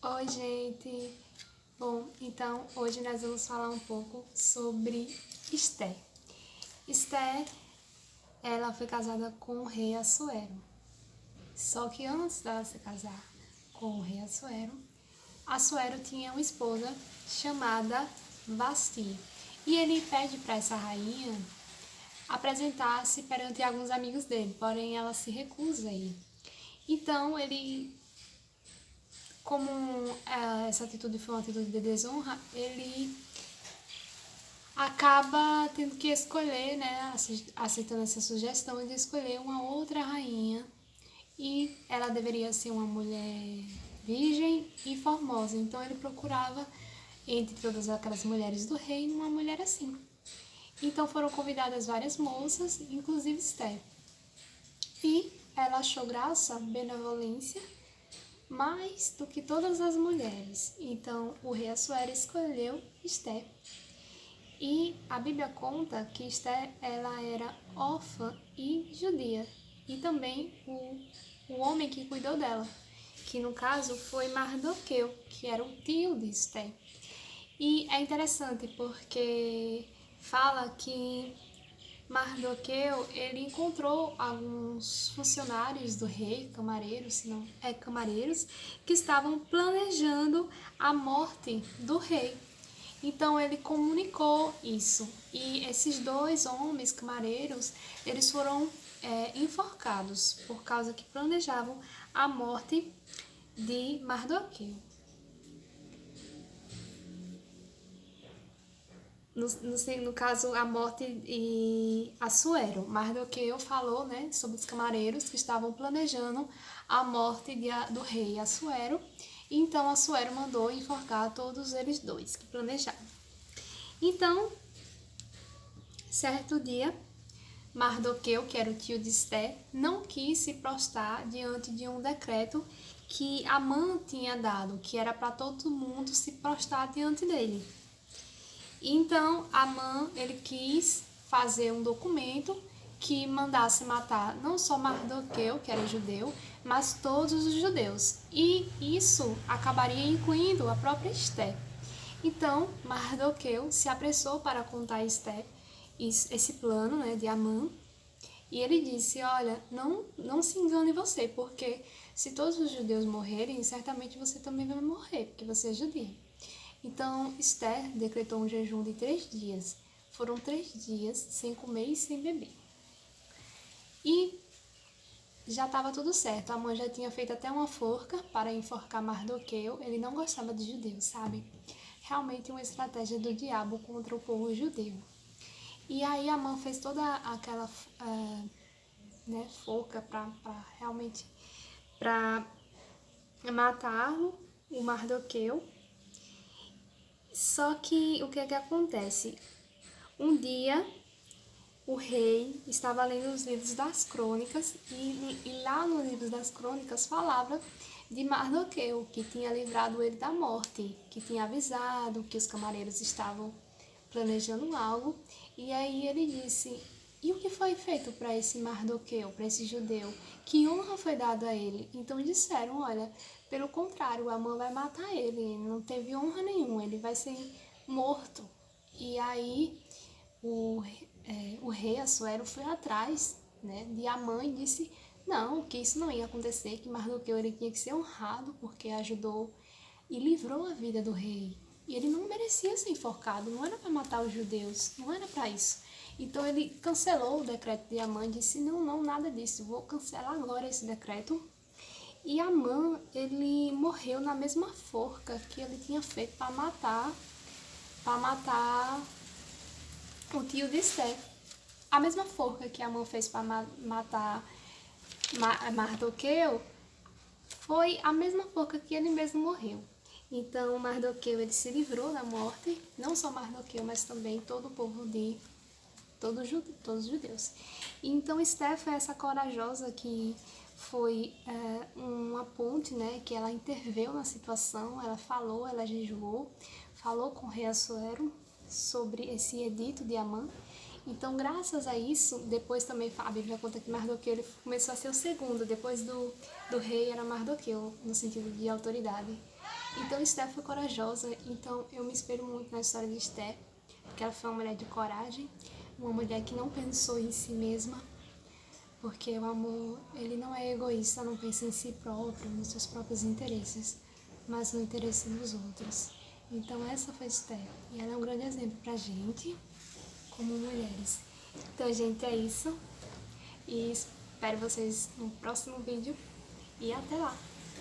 Oi, gente! Bom, então hoje nós vamos falar um pouco sobre Esté. Esté, ela foi casada com o rei Assuero. Só que antes dela se casar com o rei Assuero tinha uma esposa chamada Vasti. E ele pede para essa rainha apresentar-se perante alguns amigos dele, porém ela se recusa a ir. Então como essa atitude foi uma atitude de desonra, ele acaba tendo que escolher, né, aceitando essa sugestão de escolher uma outra rainha, e ela deveria ser uma mulher virgem e formosa. Então ele procurava entre todas aquelas mulheres do reino uma mulher assim. Então foram convidadas várias moças, inclusive Esther. E ela achou graça, benevolência, mais do que todas as mulheres. Então o rei Assuero escolheu Esté. E a Bíblia conta que Esté, ela era órfã e judia. E também o homem que cuidou dela, que no caso foi Mardoqueu, que era o tio de Esté. E é interessante porque fala que Mardoqueu, ele encontrou alguns funcionários do rei, camareiros, se não é camareiros, que estavam planejando a morte do rei. Então ele comunicou isso. E esses dois homens camareiros, eles foram enforcados por causa que planejavam a morte de Mardoqueu. No caso, a morte de Assuero. Mardoqueu falou, né, sobre os camareiros que estavam planejando a morte do rei Assuero. Então, Assuero mandou enforcar todos eles dois que planejavam. Então, certo dia, Mardoqueu, que era o tio de Esté, não quis se prostrar diante de um decreto que Amã tinha dado, que era para todo mundo se prostrar diante dele. Então, Amã, ele quis fazer um documento que mandasse matar não só Mardoqueu, que era judeu, mas todos os judeus. E isso acabaria incluindo a própria Esté. Então, Mardoqueu se apressou para contar a Esté esse plano, né, de Amã. E ele disse, olha, não se engane você, porque se todos os judeus morrerem, certamente você também vai morrer, porque você é judia. Então, Esther decretou um jejum de 3 dias. Foram 3 dias sem comer e sem beber. E já estava tudo certo. A mãe já tinha feito até uma forca para enforcar Mardoqueu. Ele não gostava de judeus, sabe? Realmente uma estratégia do diabo contra o povo judeu. E aí a mãe fez toda aquela forca para realmente para matar o Mardoqueu. Só que o que acontece? Um dia o rei estava lendo os livros das crônicas e lá nos livros das crônicas falava de Mardoqueu, que tinha livrado ele da morte, que tinha avisado que os camareiros estavam planejando algo. E aí ele disse, e o que foi feito para esse Mardoqueu, para esse judeu? Que honra foi dada a ele? Então disseram, olha, pelo contrário, Amã vai matar ele, não teve honra nenhuma, ele vai ser morto. E aí o rei Assuero foi atrás, né, de Amã e disse não, que isso não ia acontecer, que Mardoqueu ele tinha que ser honrado porque ajudou e livrou a vida do rei. E ele não merecia ser enforcado, não era para matar os judeus, não era para isso. Então ele cancelou o decreto de Amã e disse, não, nada disso, vou cancelar agora esse decreto. E Amã, ele morreu na mesma forca que ele tinha feito para matar o tio de Esté. A mesma forca que Amã fez para matar Mardoqueu foi a mesma forca que ele mesmo morreu. Então Mardoqueu ele se livrou da morte, não só Mardoqueu, mas também todo o povo de todos os judeus. Então Esté foi essa corajosa que foi uma ponte, né, que ela interveio na situação, ela falou, ela jejuou, falou com o rei Assuero sobre esse edito de Amã. Então, graças a isso, depois também a Bíblia conta que Mardoqueu ele começou a ser o segundo, depois do rei era Mardoqueu, no sentido de autoridade. Então Esther foi corajosa, então eu me espelho muito na história de Esther, porque ela foi uma mulher de coragem, uma mulher que não pensou em si mesma, porque o amor, ele não é egoísta, não pensa em si próprio, nos seus próprios interesses, mas no interesse dos outros. Então essa foi Esther, e ela é um grande exemplo pra gente, como mulheres. Então, gente, é isso, e espero vocês no próximo vídeo, e até lá!